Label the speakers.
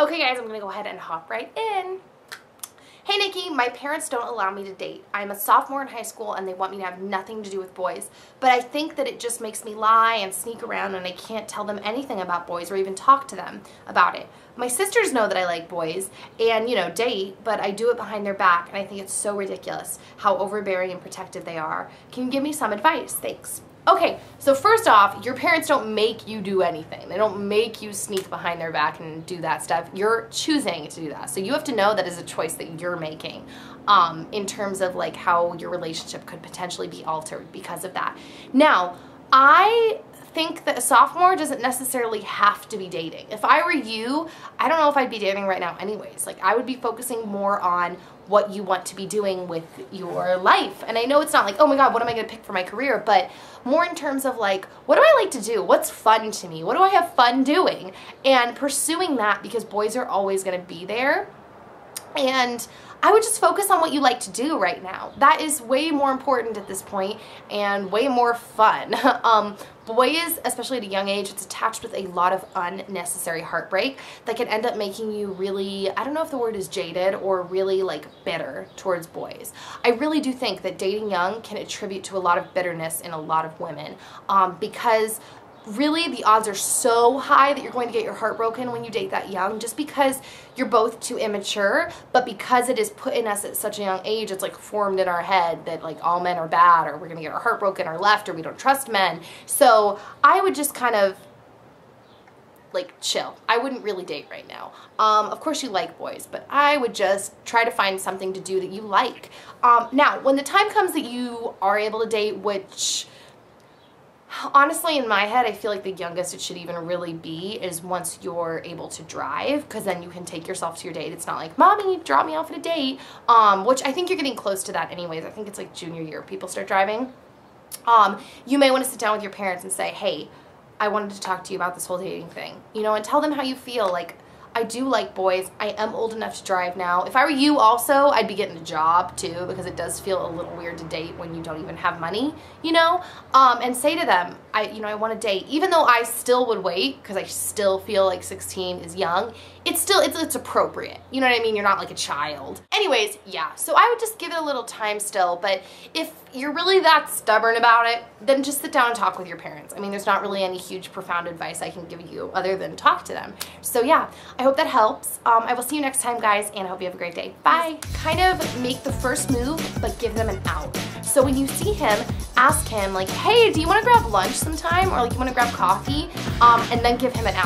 Speaker 1: Okay guys, I'm gonna go ahead and hop right in. Hey Nikki, my parents don't allow me to date. I'm a sophomore in high school and they want me to have nothing to do with boys, but I think that it just makes me lie and sneak around and I can't tell them anything about boys or even talk to them about it. My sisters know that I like boys and, you know, date, but I do it behind their back and I think it's so ridiculous how overbearing and protective they are. Can you give me some advice? Thanks. Okay, so first off, your parents don't make you do anything. They don't make you sneak behind their back and do that stuff. You're choosing to do that. So you have to know that is a choice that you're making in terms of like how your relationship could potentially be altered because of that. Now, I think that a sophomore doesn't necessarily have to be dating. If I were you, I don't know if I'd be dating right now anyways. Like I would be focusing more on what you want to be doing with your life. And I know it's not like, oh my God, what am I gonna pick for my career? But more in terms of like, what do I like to do? What's fun to me? What do I have fun doing? And pursuing that because boys are always gonna be there. And I would just focus on what you like to do right now. That is way more important at this point and way more fun. Boys, especially at a young age, it's attached with a lot of unnecessary heartbreak that can end up making you really, I don't know if the word is jaded or really like bitter towards boys. I really do think that dating young can attribute to a lot of bitterness in a lot of women because really the odds are so high that you're going to get your heart broken when you date that young just because you're both too immature, but because it is put in us at such a young age, it's like formed in our head that like all men are bad or we're gonna get our heart broken or left or we don't trust men. So I would just kind of like chill. I wouldn't really date right now. Of course you like boys, but I would just try to find something to do that you like. Now, when the time comes that you are able to date, which honestly, in my head, I feel like the youngest it should even really be is once you're able to drive, because then you can take yourself to your date. It's not like, Mommy, drop me off at a date, which I think you're getting close to that anyways. I think it's like junior year people start driving. You may want to sit down with your parents and say, hey, I wanted to talk to you about this whole dating thing, you know, and tell them how you feel. Like, I do like boys. I am old enough to drive now. If I were you also, I'd be getting a job too because it does feel a little weird to date when you don't even have money, you know? And say to them, I want to date. Even though I still would wait because I still feel like 16 is young, it's appropriate. You know what I mean? You're not like a child. Anyways, yeah, so I would just give it a little time still, but if you're really that stubborn about it, then just sit down and talk with your parents. I mean, there's not really any huge profound advice I can give you other than talk to them. So yeah, I hope that helps. I will see you next time, guys, and I hope you have a great day. Bye. Kind of make the first move, but give them an out. So when you see him, ask him like, hey, do you want to grab lunch sometime? Or like, you want to grab coffee? And then give him an out.